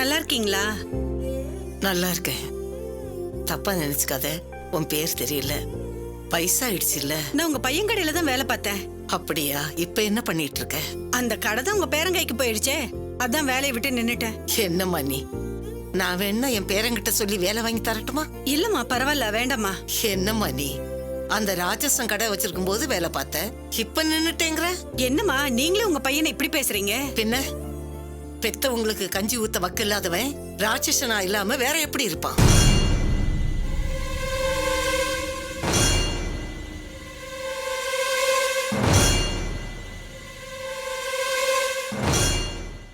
நல்லா இருக்கீங்களா? நல்லா இருக்கேன். தப்பா நினைச்சுக்காத. உன் பேர் தெரியல. வயசாயிடுச்சு இல்ல? நான் உங்க பையன் கடையில தான் வேலை பார்த்தேன். அப்படியா? இப்ப என்ன பண்ணிட்டு இருக்க? அந்த கடை தான் உங்க பேரங்கைக்கு போயிடுச்சே, அதான் வேலையை விட்டு நின்னுட்டேன். என்னம்மா நீ? நான் வேணா என் பேரங்கிட்ட சொல்லி வேலை வாங்கி தரட்டுமா? இல்லம்மா, பரவாயில்ல, வேண்டாம்மா. என்னம்மா நீ? அந்த ராஜசன் கடை வச்சிருக்கும் போது வேலை பார்த்த, இப்ப நின்னுட்டேங்கிற? என்னம்மா நீங்களும் உங்க பையனை இப்படி பேசுறீங்க? பின்ன பெத்தவங்களுக்கு கஞ்சி ஊத்த வக்கு இல்லாதவன் ராட்சசனா இல்லாம வேற எப்படி இருப்பான்?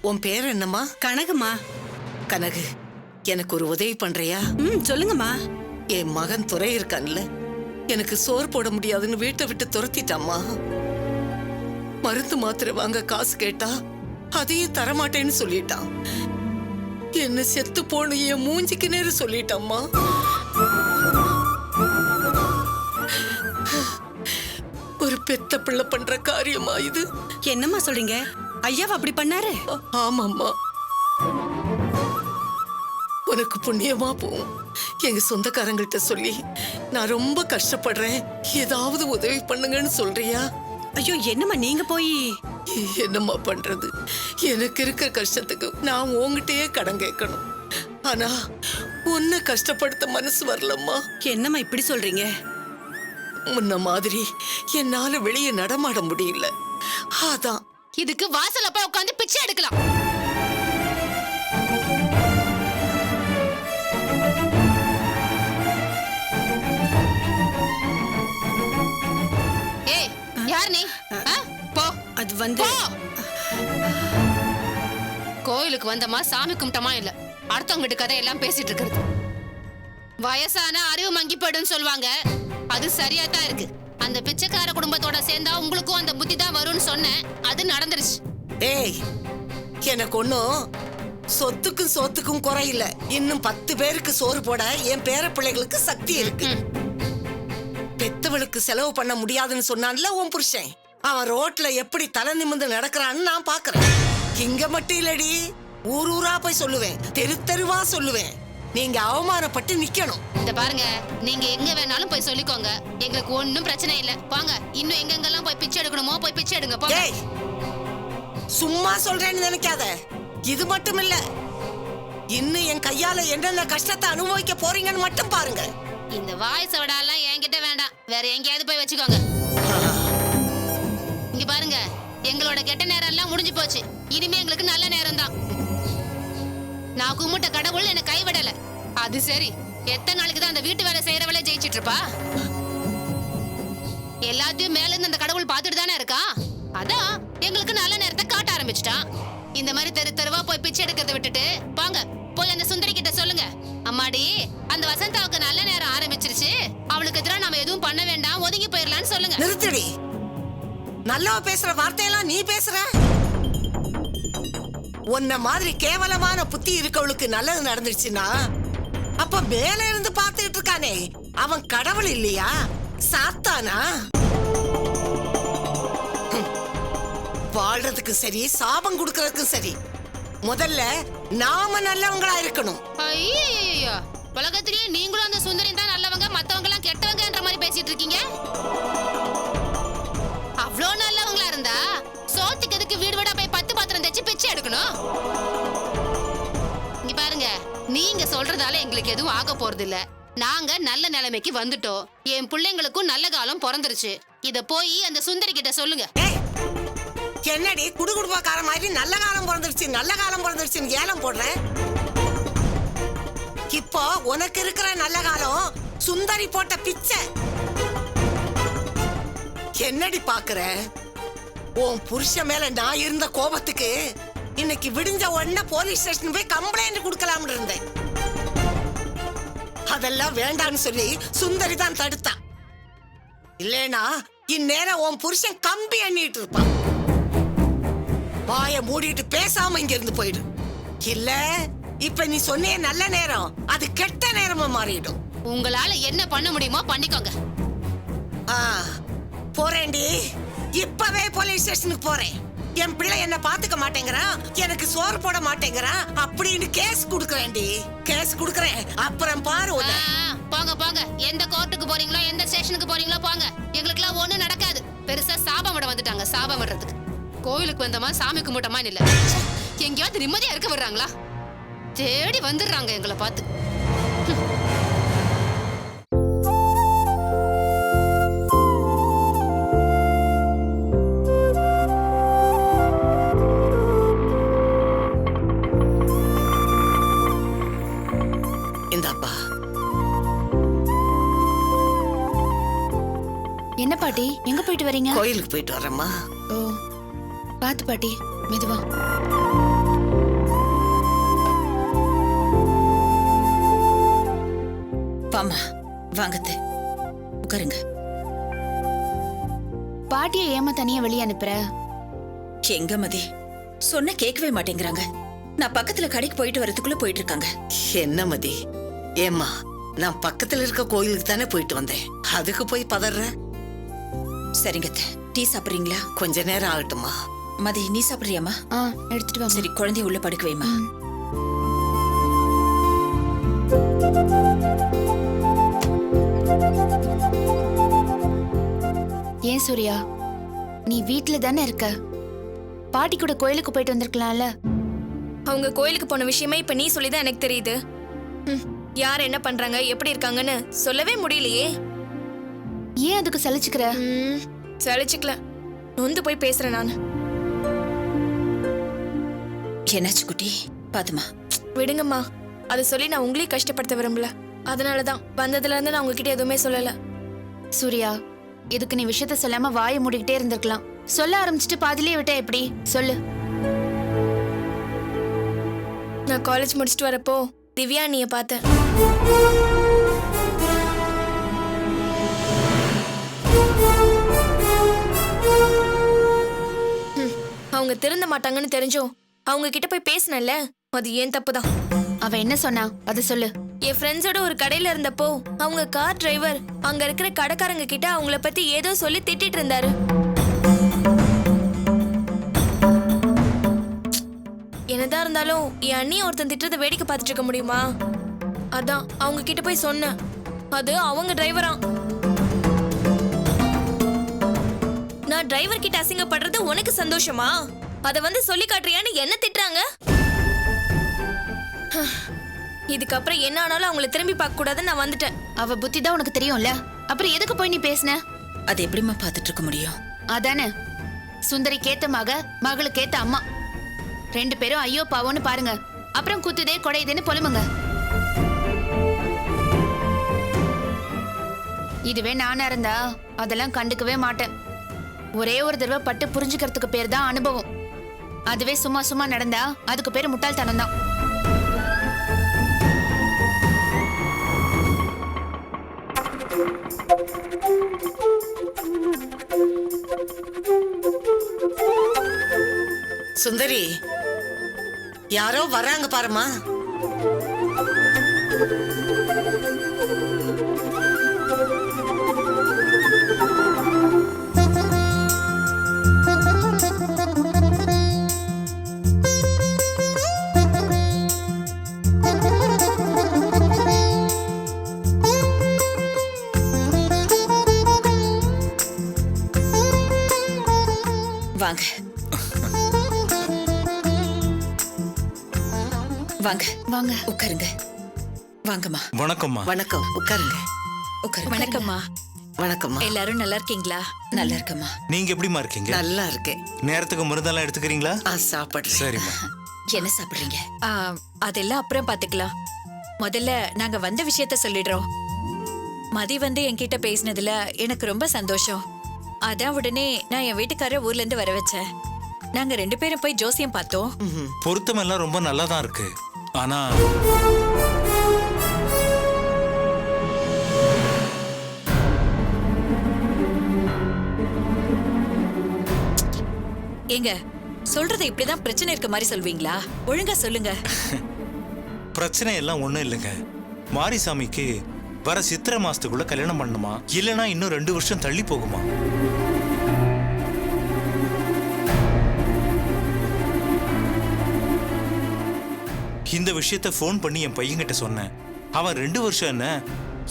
உன் பேர் என்னம்மா? கனகுமா. கனகு, எனக்கு ஒரு உதவி பண்றியா? சொல்லுங்கம்மா. என் மகன் துறை இருக்கான்ல, எனக்கு சோறு போட முடியாதுன்னு வீட்டை விட்டு துரத்திட்டாம்மா. மருந்து மாத்திரை வாங்க காசு கேட்டா அதையும் தரமாட்டேன்னு சொல்லிட்டான். என்ன செத்து போன என் மூஞ்சிக்கு நேரு சொல்லிட்டாம்மா. ஒரு பெத்த பிள்ளை பண்ற காரியமா இது? என்னம்மா சொல்றீங்க? ஐயாவை அப்படி பண்ணாரு? ஆமாம்மா, உனக்கு புண்ணியமா போகும். எங்க சொந்தக்காரங்கள்ட்ட சொல்லி நான் ரொம்ப கஷ்டப்படுறேன், ஏதாவது உதவி பண்ணுங்கன்னு சொல்றியா? ஐயோ, என்னம்மா நீங்க போய்? என்னம்மா பண்றது? எனக்கு இருக்க கஷ்டத்துக்கு நான் உன்கிட்டயே கடன் கேட்கணும். ஆனா உன்னை கஷ்டப்படுத்த மனசு வரலம்மா. என்னம்மா இப்படி சொல்றீங்க? முன்ன மாதிரி என்னால வெளியே நடமாட முடியல. அதான் இதுக்கு வாசல்ல போய் உட்கார்ந்து பிச்சை எடுக்கலாம். ஏய், யார் நீ? போ. அது வந்து கோயிலுக்கு வந்தமா சாமி கும்பிட்டமா இல்ல, அடுத்தவங்க வீட்டு கதை எல்லாம் பேசிட்டு இருக்கிறது. வயசான அறிவு மங்கி போயிடும் சொல்லுவாங்க, அது சரியா தான் இருக்கு. அந்த பிச்சைக்கார குடும்பத்தோட சேர்ந்தா உங்களுக்கும் அந்த புத்தி தான் வரும்னு சொன்னேன், அது நடந்துருச்சு. ஏய், எனக்கு ஒன்னும் சொத்துக்கும் சோத்துக்கும் குறையில. இன்னும் 10 பேருக்கு சோறு போட என் பேர பிள்ளைகளுக்கு சக்தி இருக்கு. பெத்தவளுக்கு செலவு பண்ண முடியாதுன்னு சொன்னான்ல உன் புருஷன், அவன் ரோட்ல எப்படி தலை நிமிர்ந்து நடக்கிறான்னு நான் பாக்குறேன். இங்க மட்டும் இல்லடி, ஊர் ஊரா போய் சொல்லுவேன், தெரு தெருவா சொல்லுவேன். நீங்க அவமானப்பட்டு நிக்கணும். இந்த பாருங்க, நீங்க எங்க வேணாலும் போய் சொல்லிக்கோங்க, எங்களுக்கு ஒண்ணும் பிரச்சனை இல்ல. போங்க, இன்னும் எங்கெங்கெல்லாம் போய் பிச்சை எடுக்கணுமோ போய் பிச்சை எடுங்க. போங்க. ஏய், சும்மா சொல்றேன்னு நினைக்காத. இது மட்டும் இல்ல, இன்னும் என் கையால என்னென்ன கஷ்டத்தை அனுபவிக்க போறீங்கன்னு மட்டும் பாருங்க. இந்த வாய் சவடாலாம் என்கிட்ட வேண்டாம், வேற எங்கேயாவது போய் வச்சுக்கோங்க. இங்க பாருங்க, எங்களோட கெட்ட நேரம் எல்லாம் முடிஞ்சு போச்சு. இனிமே எங்களுக்கு நல்ல நேரம் தான். நான் கும்பிட்ட கடவுள் என்ன கைவிடல. அது சரி, எத்தனை நாளைக்கு தான் அந்த வீட்டு வேலை செய்யறவளே ஜெயிச்சிட்டு இருப்பா? எல்லாத்தையும் மேல இருந்து அந்த கடவுள் பார்த்துட்டு தானே இருக்கா. அதான் எங்களுக்கு நல்ல நேரத்தை காட்ட ஆரம்பிச்சுட்டான். இந்த மாதிரி தெரு தெருவா போய் பிச்சை எடுக்கிறத விட்டுட்டு வாங்க, போய் அந்த சுந்தரி கிட்ட சொல்லுங்க, அம்மாடி அந்த வசந்தாவுக்கு நல்ல நேரம் ஆரம்பிச்சிருச்சு, அவளுக்கு எதிராக நாம எதுவும் பண்ண வேண்டாம், ஒதுங்கி போயிடலான்னு சொல்லுங்க. நிறுத்தடி. நல்லவ பேசுற வார்த்தையெல்லாம் நீ பேசுற. உன்ன மாதிரி கேவலமான புத்தி இருக்கவளுக்கு நல்லது நடந்துருச்சுன்னா அப்ப மேல இருந்து பார்த்துட்டு இருக்கானே அவன் கடவுள் இல்லையா, சாத்தானா? வாழ்றதுக்கு சரி, சாபம் கொடுக்கறதுக்கும் சரி, முதல்ல நாம நல்லவங்களா இருக்கணும். ஐயோ, உலகத்திலேயே நீங்களும் அந்த சுந்தரியும் தான் நல்லவங்க, மத்தவங்க எல்லாம் கெட்டவங்கன்ற மாதிரி பேசிட்டு இருக்கீங்க. அவ்வளோ நல்லவங்களா இருந்தா சோத்துக்கு எதுக்கு வீடு வீடா போய் 10 பாத்திரம் தேய்ச்சி பிச்சை எடுக்கணும்? இங்க பாருங்க, நீங்க சொல்றதால எங்களுக்கு எதுவும் ஆக போறது இல்ல. நாங்க நல்ல நிலைமைக்கு வந்துட்டோம். என் பிள்ளைங்களுக்கும் நல்ல காலம் பிறந்துருச்சு. இத போய் அந்த சுந்தரி கிட்ட சொல்லுங்க. என்னடி குடுகுடுப்பாக்கார மாதிரி நல்ல காலம் பிறந்துருச்சு நல்ல காலம் பிறந்துருச்சுன்னு ஏலம் போடுறேன்? இப்போ உனக்கு இருக்கிற நல்ல காலம் சுந்தரி போட்ட பிச்சை. என்னடி பாக்குற? உன் புருஷன் மேல நான் இருந்த கோபத்துக்கு இன்னைக்கு விடிஞ்ச உடனே போலீஸ் ஸ்டேஷன் போய் கம்ப்ளைண்ட் கொடுக்கலாம்னு இருந்தேன். அதெல்லாம் வேண்டான்னு சொல்லி சுந்தரி தான் தடுத்தா. இல்லேனா இந்நேரம் உன் புருஷன் கம்பி எண்ணிட்டு இருப்பான். வாய மூடிட்டு பேசாம இங்க இருந்து போயிடு. இல்ல இப்ப நீ சொன்னே நல்ல நேரம், அது கெட்ட நேரமா மாறிடும். உங்களால என்ன பண்ண முடியுமோ பண்ணிக்கோங்க. போறேன்டி, இப்பவே போலீஸ் ஸ்டேஷனுக்கு போறேன். என் பிள்ளை என்ன பாத்துக்க மாட்டேங்கிறான், எனக்கு சோறு போட மாட்டேங்கிறான் அப்படின்னு கேஸ் குடுக்கறேன்டி. கேஸ் குடுக்கறேன், அப்புறம் பாரு ஆ, உன்னை. போங்க போங்க. எந்த கோர்ட்டுக்கு போறீங்களோ எந்த ஸ்டேஷனுக்கு போறீங்களோ போங்க. எங்களுக்குலாம் ஒண்ணும் நடக்காது. பெருசா சாபம் விட வந்துட்டாங்க. சாபம் விடுறதுக்கு கோயிலுக்கு வந்தமா சாமி கும்பிட்டமா இல்ல, எங்கேயாவது நிம்மதியா இருக்க விடுறாங்களா? தேடி வந்துடுறாங்க எங்களை பார்த்து. இந்தாப்பா. என்ன பாட்டி, எங்க போயிட்டு வரீங்க? கோயிலுக்கு போயிட்டு வரேம்மா. ஓ, பாத்து பாட்டி, மெதுவா. வாமா, வாங்கத்து உட்காருங்க. பாட்டியை ஏமா தனியா வெளியே அனுப்புற? எங்க மதி சொன்ன கேட்கவே மாட்டேங்கிறாங்க. நான் பக்கத்துல கடைக்கு போயிட்டு வரதுக்குள்ள போயிட்டு இருக்காங்க. என்ன மதி, ஏம்மா நான் பக்கத்துல இருக்க கோயிலுக்கு தானே போயிட்டு வந்தேன், அதுக்கு போய் பதற? சரிங்க அத்தை, டீ சாப்பிடுறீங்களா? கொஞ்ச நேரம் ஆகட்டுமா? மதி நீ சாப்பிடுறியாமா? ஆ, எடுத்துட்டு வா. சரி, குழந்தைய உள்ள படுக்க வைமா. ஏன் சூர்யா, நீ வீட்ல தானே இருக்க? பாட்டி கூட கோயிலுக்கு போயிட்டு வந்திருக்கலாம்ல. அவங்க கோயிலுக்கு போன விஷயமே இப்ப நீ சொல்லிதான் எனக்கு தெரியுது. யார் என்ன பண்றாங்க, எப்படி இருக்காங்கன்னு சொல்லவே முடியலையே. ஏன் அதுக்கு சலிச்சுக்கிற? சலிச்சுக்கல, நொந்து போய் பேசுறேன் நான். என்னாச்சு குட்டி? பாத்துமா. விடுங்கம்மா, அதை சொல்லி நான் உங்களையும் கஷ்டப்படுத்த விரும்பல. அதனாலதான் வந்ததுல இருந்து நான் உங்ககிட்ட எதுவுமே சொல்லல. சூர்யா, இதுக்கு நீ விஷயத்த சொல்லாம வாயை மூடிக்கிட்டே இருந்திருக்கலாம். சொல்ல ஆரம்பிச்சுட்டு பாதியிலே விட்டா எப்படி? சொல்லு. நான் காலேஜ் முடிச்சுட்டு வரப்போ திவ்யா நீய பார்த்தேன். அவங்க திருந்த மாட்டாங்கன்னு தெரிஞ்சும் அவங்க கிட்ட போய் பேசினல, அது ஏன் தப்புதான். அவ என்ன சொன்னா அத சொல்லு. என் ஃப்ரெண்ட்ஸோட ஒரு கடையில இருந்தப்போ அவங்க கார் டிரைவர் அங்க இருக்கிற கடைக்காரங்க கிட்ட அவங்கள பத்தி ஏதோ சொல்லி திட்டிட்டு இருந்தாரு. என்னதான் இருந்தாலும் என் அண்ணி ஒருத்தன் திட்டத்தை வேடிக்கை பார்த்துட்டு இருக்க முடியுமா? அதான் அவங்க கிட்ட போய் சொன்னேன். அது அவங்க டிரைவரா. நான் டிரைவர் கிட்ட அசிங்கப்படுறது உனக்கு சந்தோஷமா? அத வந்து சொல்லி காட்டுறியான்னு என்ன திட்டுறாங்க. இதுக்கப்புறம் என்ன ஆனாலும் அவங்கள திரும்பி பார்க்க கூடாதுன்னு நான் வந்துட்டேன். அவ புத்தி தான் உனக்கு தெரியும்ல, அப்புறம் எதுக்கு போய் நீ பேசுன? அது எப்படிமா பாத்துட்டு இருக்க முடியும்? அதானே, சுந்தரிக்கேத்த மக, மகளுக்கேத்த அம்மா, ரெண்டு பேரும் ஐயோ பாவோன்னு பாருங்க. அப்புறம் குத்துதே கொடையுதேன்னு பொழுமுங்க. இதுவே நானா இருந்தா அதெல்லாம் கண்டுக்கவே மாட்டேன். ஒரே ஒரு தடவை பட்டு புரிஞ்சுக்கிறதுக்கு பேர் தான் அனுபவம். அதுவே சும்மா சும்மா நடந்தா அதுக்கு பேரு முட்டாள்தனம் தான். சுந்தரி, யாரோ வராங்க பாருமா. வாங்க வாங்க வாங்க. உட்காருங்க. வாங்கம்மா. வணக்கம்மா. வணக்கம், உட்காருங்க. உட்காருங்க. வணக்கம்மா. வணக்கம்மா. எல்லாரும் நல்லா இருக்கீங்களா? நல்லா இருக்கம்மா. நீங்க எப்படிமா இருக்கீங்க? நல்லா இருக்கேன். நேரத்துக்கு மருந்தெல்லாம் எடுத்துக்கிறீங்களா? சாப்பிடுறேன். சரிம்மா. என்ன சாப்பிடுறீங்க? ஆ, அதெல்லாம் அப்புறம் பாத்துக்கலாம். முதல்ல நாங்க வந்த விஷயத்த சொல்லிடுறோம். மதி வந்து என்கிட்ட பேசினதுல எனக்கு ரொம்ப சந்தோஷம். அதான் உடனே நான் என் வீட்டுக்காரர் ஊர்ல இருந்து வர வச்சேன். நாங்க 2 பேரும் போய் ஜோசியம் பார்த்தோம். பொருத்தம் எல்லாம் ரொம்ப நல்லா தான் இருக்கு. ஆனா ஏங்க, சொல்றது இப்படிதான் பிரச்சனை இருக்க மாதிரி சொல்வீங்களா? ஒழுங்கா சொல்லுங்க. பிரச்சனை எல்லாம் ஒண்ணும் இல்லைங்க. மாரிசாமிக்கு வர சித்திரை மாசத்துக்குள்ள கல்யாணம் பண்ணணுமா, இல்லைன்னா இன்னும் 2 வருஷம் தள்ளி போகுமா? இந்த விஷயத்த ஃபோன் பண்ணி என் பையன்கிட்ட சொன்னேன். அவன் 2 வருஷம் என்ன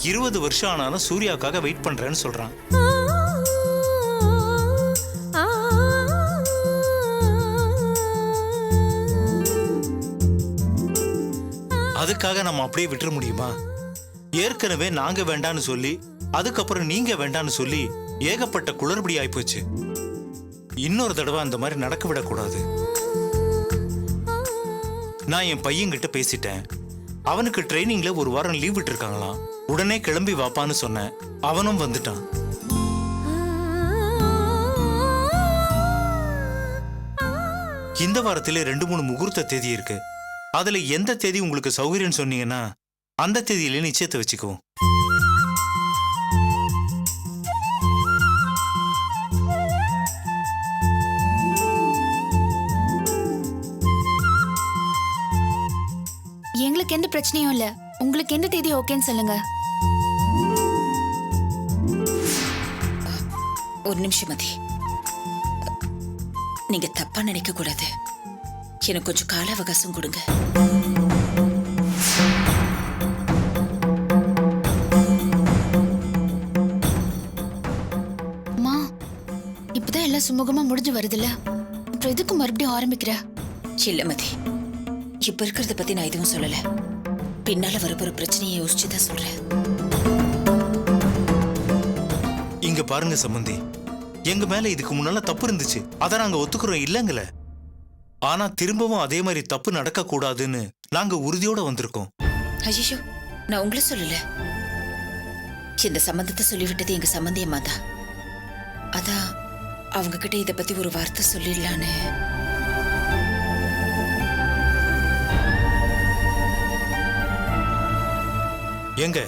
20 வருஷம் ஆனாலும் சூர்யாவுக்காக வெயிட் பண்றேன்னு சொல்றான். அதுக்காக நம்ம அப்படியே விட்டுற முடியுமா? ஏற்கனவே நாங்க வேண்டான்னு சொல்லி அதுக்கப்புறம் நீங்க வேண்டான்னு சொல்லி ஏகப்பட்ட குளறுபடி ஆயிப்போச்சு. இன்னொரு தடவை அந்த மாதிரி நடக்க விடக்கூடாது. நான் என் பையன்கிட்ட பேசிட்டேன். அவனுக்கு ட்ரைனிங்ல 1 வாரம் லீவ் விட்டுருக்காங்களாம். உடனே கிளம்பி வாப்பான்னு சொன்னேன். அவனும் வந்துட்டான். இந்த வாரத்திலே 2-3 முகூர்த்த தேதி இருக்கு. அதுல எந்த தேதி உங்களுக்கு சௌகரியம்னு சொன்னீங்கன்னா அந்த தேதியிலே நிச்சயத்தை வச்சுக்குவோம். எங்களுக்கு எந்த பிரச்சனையும் இல்ல. உங்களுக்கு எந்த தேதி ஓகேன்னு சொல்லுங்க. ஒரு நிமிஷம் மதி, நீங்க தப்பா நினைக்க கூடாது. எனக்கு கொஞ்சம் கால அவகாசம் கொடுங்க. அம்மா, இப்பதான் எல்லாம் சுமூகமா முடிஞ்சு வருதுல்ல, அப்புறம் எதுக்கு மறுபடியும் ஆரம்பிக்கிற? இல்ல மதி, இப்ப இருக்கிறத பத்தி நான் எதுவும் சொல்லல. பின்னால வரப்போற பிரச்சனையை யோசிச்சுதான் சொல்றேன். இங்க பாருங்க சம்பந்தி, எங்க மேல இதுக்கு முன்னால தப்பு இருந்துச்சு. அதை நாங்க ஒத்துக்கிறோம் இல்லங்கல. ஆனா திரும்பவும் அதே மாதிரி தப்பு நடக்க கூடாதுன்னு நாங்க உறுதியோட வந்திருக்கோம். ஐயோ, நான் உங்களை சொல்லல. இந்த சம்பந்தத்தை சொல்லிவிட்டது எங்க சம்பந்தி அம்மா தான். அதான் அவங்க கிட்ட இத பத்தி ஒரு வார்த்தை சொல்லிடலான்னு. எங்க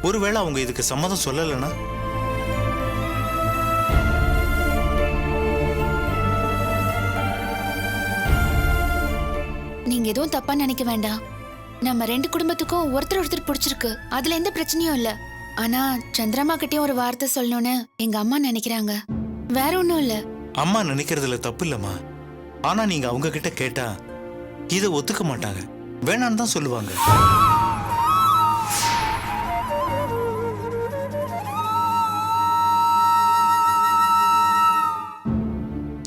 ஒருவேளை அவங்க இதுக்கு சம்மதம் சொல்லலைன்னா? நீங்க எதுவும் தப்பா நினைக்க வேண்டாம். நம்ம 2 குடும்பத்துக்கும் ஒருத்தர் பிடிச்சிருக்கு. அதுல எந்த பிரச்சனையும் இல்ல. ஆனா சந்திரம்மா கிட்டயும் ஒரு வார்த்தை சொல்லணும்னு எங்க அம்மா நினைக்கிறாங்க. வேற ஒண்ணும் இல்ல. அம்மா நினைக்கிறதுல தப்பு இல்லம்மா. ஆனா நீங்க அவங்க கிட்ட கேட்டா இதை ஒத்துக்க மாட்டாங்க, வேணான்னு தான் சொல்லுவாங்க.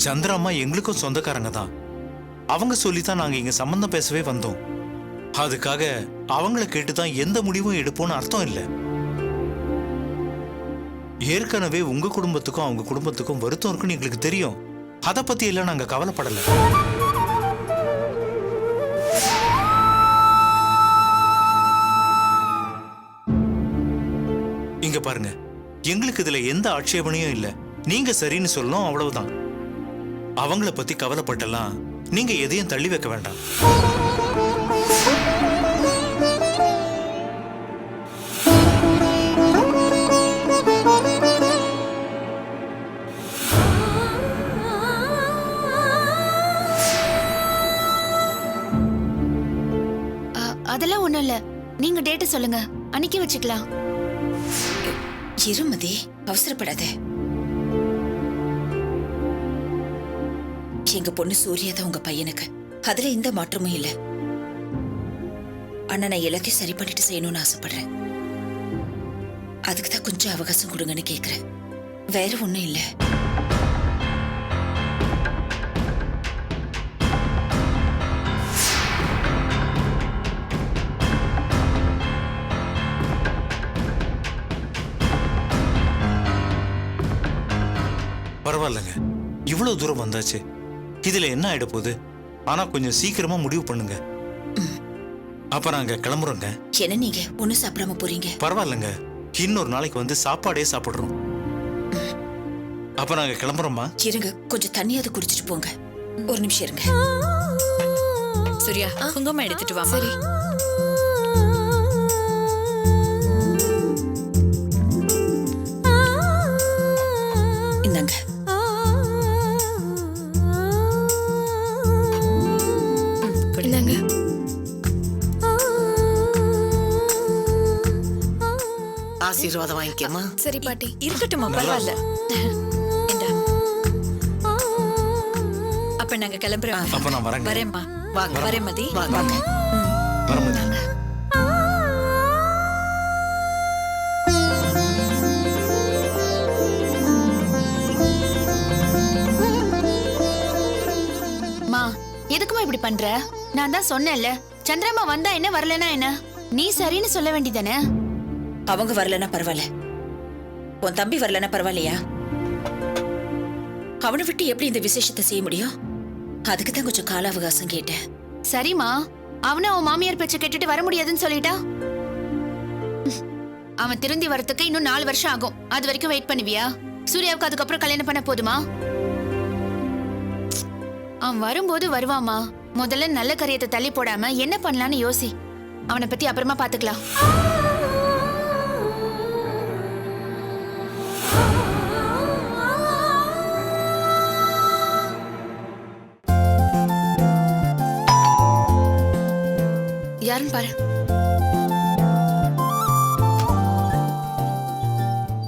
சந்திரம்மா எங்களுக்கும் சொந்தக்காரங்க தான். அவங்க சொல்லித்தான் நாங்க இங்க சம்பந்தம் பேசவே வந்தோம். அதுக்காக அவங்கள கேட்டுதான் எந்த முடிவும் எடுப்போம்னு அர்த்தம் இல்ல. ஏற்கனவே உங்க குடும்பத்துக்கும் அவங்க குடும்பத்துக்கும் வருத்தம் இருக்குன்னு எங்களுக்கு தெரியும். அத பத்தி எல்லாம் நாங்க கவலைப்படல. இங்க பாருங்க, எங்களுக்கு இதுல எந்த ஆட்சேபனையும் இல்ல. நீங்க சரின்னு சொல்லணும், அவ்வளவுதான். அவங்கள பத்தி கவலைப்பட்டலாம் நீங்க எதையும் தள்ளி வைக்க வேண்டாம். அதெல்லாம் ஒண்ணும் இல்ல. நீங்க டேட் சொல்லுங்க, அன்னைக்கு வச்சுக்கலாம். இருமதி, அவசரப்படாத. எங்க பொண்ணு சூர்யா தான் உங்க பையனுக்கு. அதுல எந்த மாற்றமும் இல்ல. ஆனா நான் எல்லாத்தையும் சரி பண்ணிட்டு செய்யணும்னு ஆசைப்படுறேன். அதுக்குதான் கொஞ்சம் அவகாசம் கொடுங்கன்னு கேக்குறேன். வேற ஒண்ணும் இல்ல. பரவாயில்லங்க, இவ்வளவு தூரம் வந்தாச்சு. இதுல என்ன ஆயிட போகுது? ஆனா கொஞ்சம் சீக்கிரமா முடிவு பண்ணுங்க. அப்ப நாங்க கிளம்புறோங்க. என்ன நீங்க ஒண்ணு சாப்பிடாம போறீங்க? பரவாயில்லங்க, இன்னொரு நாளைக்கு வந்து சாப்பாடே சாப்பிடுறோம். அப்ப நாங்க கிளம்புறோமா? இருங்க, கொஞ்சம் தண்ணியாவது குடிச்சிட்டு போங்க. ஒரு நிமிஷம் இருங்க. சூர்யா, குங்குமம் எடுத்துட்டு வா. சரி. இந்தாங்க. இந்தாங்க. ஆசீர்வாதம் வாங்கிக்கமா. சரி பாட்டி. இருக்கட்டுமா, பரவாயில்ல. அப்ப நாங்க கிளம்புறோம். அப்ப நான் வரேங்க. வரேம்மா. வாங்க. வரேன் மதி. வாங்க. வரேன். மா எதுக்குமா இப்படி பண்ற? நான் தான் சொன்னேன்ல, சந்திரம்மா வந்தா என்ன வரலனா என்ன, நீ சரின்னு சொல்ல வேண்டியதானே. அவங்க வரலன்னா பரவாயில்ல, உன் தம்பி வரலன்னா பரவாயில்லையா? அவனை விட்டு எப்படி இந்த விசேஷத்தை செய்ய முடியும்? அதுக்கு தான் கொஞ்சம் கால அவகாசம் கேட்டேன். சரிம்மா, அவனும் அவன் மாமியார் பேச்ச கேட்டுட்டு வர முடியாதுன்னு சொல்லிட்டா. அவன் திருந்தி வரத்துக்கு இன்னும் 4 வருஷம் ஆகும். அது வரைக்கும் வெயிட் பண்ணுவியா? சூர்யாவுக்கு அதுக்கப்புறம் கல்யாணம் பண்ண போதுமா? அவன் வரும்போது வருவாமா. முதல்ல நல்ல காரியத்தை தள்ளி போடாம என்ன பண்ணலான்னு யோசி. அவனை பத்தி அப்புறமா பாத்துக்கலாம். யாருன்னு பாரு.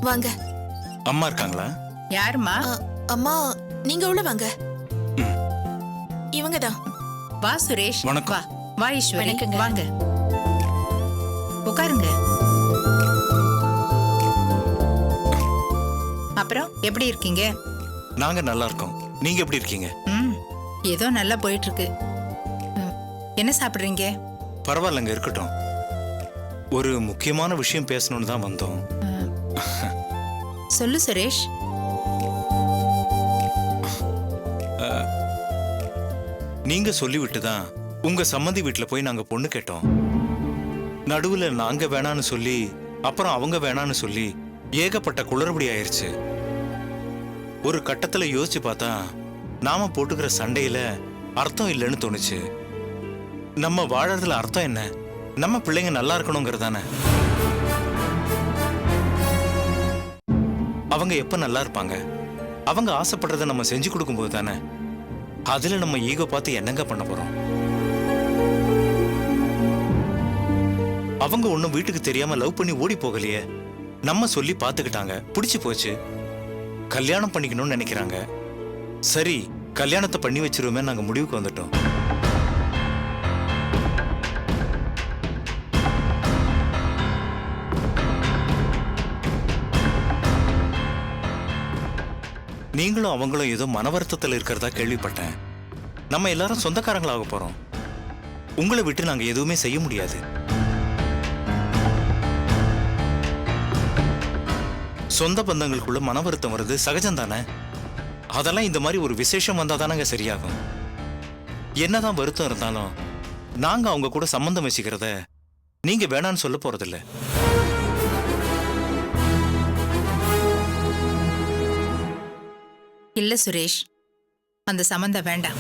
வாங்க. அம்மா இருக்காங்களா? யாருமா? அம்மா நீங்க உள்ள வாங்க. இவங்க தான். வா சுரேஷ். வணக்கம். வா வா ஈஸ்வரி. வணக்கங்க. வாங்க உட்காருங்க. அப்புறம் எப்படி இருக்கீங்க? நாங்க நல்லா இருக்கோம். நீங்க எப்படி இருக்கீங்க? ம் ஏதோ நல்லா போயிட்டு இருக்கு. என்ன சாப்பிடுறீங்க? பரவாயில்லைங்க, இருக்கட்டும். ஒரு முக்கியமான விஷயம் பேசணும்னு தான் வந்தோம். சொல்லு சுரேஷ். நீங்க சொல்லிவிட்டு தான் உங்க சம்மந்தி வீட்டுல போய் நாங்க பொண்ணு கேட்டோம். நடுவுல நாங்க வேணான்னு சொல்லி அப்புறம் அவங்க வேணான்னு சொல்லி ஏகப்பட்ட குளறுபடி ஆயிருச்சு. ஒரு கட்டத்துல யோசிச்சு பார்த்தா நாம போட்டுக்கிற சண்டையில அர்த்தம் இல்லைன்னு தோணுச்சு. நம்ம வாழறதுல அர்த்தம் என்ன? நம்ம பிள்ளைங்க நல்லா இருக்கணுங்கிறதானே. அவங்க எப்ப நல்லா இருப்பாங்க? அவங்க ஆசைப்படுறத நம்ம செஞ்சு கொடுக்கும்போது தானே. அதுல நம்ம ஈகோ பார்த்து என்னங்க பண்ண போறோம்? அவங்க ஒன்னும் வீட்டுக்கு தெரியாம லவ் பண்ணி ஓடி போகலையே. நம்ம சொல்லி பார்த்துக்கிட்டாங்க, பிடிச்சு போச்சு, கல்யாணம் பண்ணிக்கணும்னு நினைக்கிறாங்க. சரி, கல்யாணத்தை பண்ணி வச்சிருவோமே நாங்க முடிவுக்கு வந்துட்டோம். நீங்களும் அவங்களும் ஏதோ மன வருத்தத்தில் இருக்கிறதா கேள்விப்பட்டேன். நம்ம எல்லாரும் சொந்தக்காரங்களாக போறோம். உங்களை விட்டு நாங்க எதுவுமே செய்ய முடியாது. சொந்த பந்தங்களுக்குள்ள மன வருத்தம் வருது, சகஜம் தானே. அதெல்லாம் இந்த மாதிரி ஒரு விசேஷம் வந்தா தானங்க சரியாகும். என்னதான் வருத்தம் இருந்தாலும் நாங்க அவங்க கூட சம்பந்தம் வச்சுக்கிறத நீங்க வேணான்னு சொல்ல போறதில்ல. இல்ல சுரேஷ், அந்த சம்பந்தம் வேண்டாம்.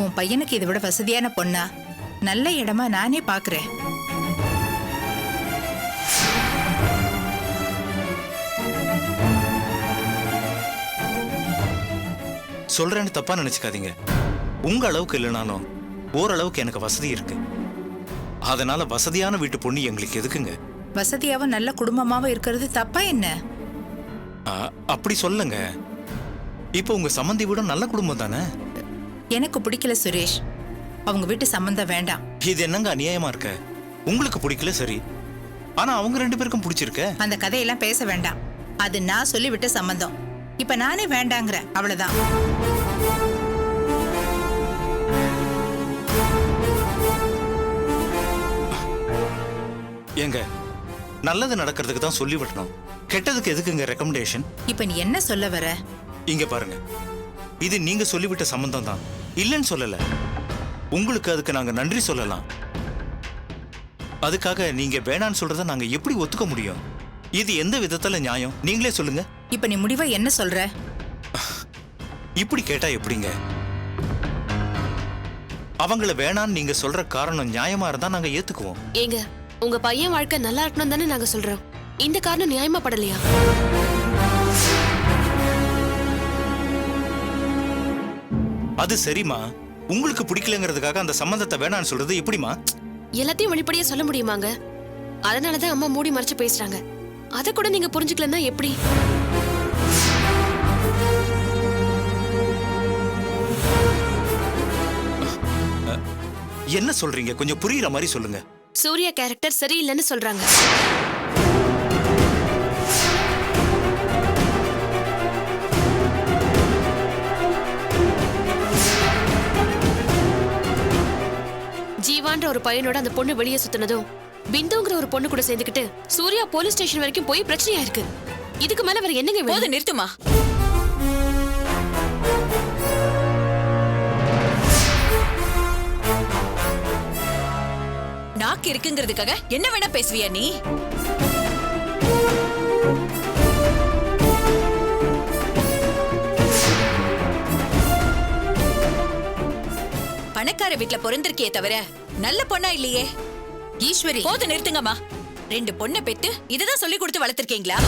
உன் பையனுக்கு இதை விட வசதியான பொண்ணா நல்ல இடமா நானே பாக்குறேன். சொல்றேன்னு தப்பா நினைச்சுக்காதீங்க. உங்க அளவுக்கு இல்லைனாலும் ஓரளவுக்கு எனக்கு வசதி இருக்கு. அதனால வசதியான வீட்டு பொண்ணு எங்களுக்கு எதுக்குங்க? வசதியாவும் நல்ல குடும்பமாவும் இருக்கிறது தப்பா என்ன? அப்படி சொல்லுங்க. இப்போ உங்க சம்மந்தி வீட நல்ல குடும்பம் தானே. எனக்கு பிடிக்கல சுரேஷ், அவங்க வீட்டு சம்பந்தம் வேண்டாம். இது என்னங்க அநியாயமா இருக்க? உங்களுக்கு பிடிக்கல சரி, ஆனா அவங்க 2 பேருக்கும் பிடிச்சிருக்க. அந்த கதையெல்லாம் பேச வேண்டாம். அது நான் சொல்லிவிட்ட சம்பந்தம். இப்ப நானே வேண்டாங்கிற, அவ்வளவுதான். ஏங்க, நல்லது நடக்கிறதுக்கு தான் சொல்லி விட்டணும். கெட்டதுக்கு எதுக்குங்க ரெக்கமெண்டேஷன்? இப்ப நீ என்ன சொல்ல வர? இங்க பாருங்க, இது நீங்க சொல்லிவிட்ட சம்பந்தம் தான், இல்லைன்னு சொல்லல. உங்களுக்கு அதுக்கு நாங்க நன்றி சொல்லலாம். அதுக்காக நீங்க வேணான்னு சொல்றத நாங்க எப்படி ஒத்துக்க முடியும்? இது எந்த விதத்துல நியாயம்? நீங்களே சொல்லுங்க. இப்ப நீ முடிவா என்ன சொல்ற? இப்படி கேட்டா எப்படிங்க? அவங்கள வேணான்னு நீங்க சொல்ற காரணம் நியாயமா இருந்தா நாங்க ஏத்துக்குவோம். ஏங்க, உங்க பையன் வாழ்க்கை நல்லா இருக்கணும் தானே நாங்க சொல்றோம். இந்த காரணம் நியாயமா படலையா? அது சரிமா, உங்களுக்கு பிடிக்கலங்கிறதுக்காக அந்த சம்பந்தத்தை வேணான்னு சொல்றது எப்படிமா? எல்லாத்தையும் வெளிப்படையா சொல்ல முடியுமாங்க? அதனாலதான் அம்மா மூடி மறைச்சு பேசுறாங்க. அத கூட நீங்க புரிஞ்சுக்கலன்னா எப்படி? என்ன சொல்றீங்க? கொஞ்சம் புரியுற மாதிரி சொல்லுங்க. சூர்யா கேரக்டர் சரியில்லைன்னு சொல்றாங்க. ஜீவான்ற ஒரு பையனோட அந்த பொண்ணு வெளியே சுத்தினதும் பிந்துங்கிற ஒரு பொண்ணு கூட சேர்ந்துக்கிட்டு சூர்யா போலீஸ் ஸ்டேஷன் வரைக்கும் போய் பிரச்சனையா இருக்கு. இதுக்கு மேல வேற என்னங்க வேணும்? போது நிறுத்துமா. நாக்கு இருக்குங்கிறதுக்காக என்ன வேணா பேசுவியா நீ? பணக்கார வீட்டுல பிறந்திருக்கியே தவிர நல்ல பொண்ணா இல்லையே. ஈஸ்வரி, போது நிறுத்துங்கம்மா. 2 பொண்ணை பெத்து இததான் சொல்லி கொடுத்து வளர்த்திருக்கீங்களா?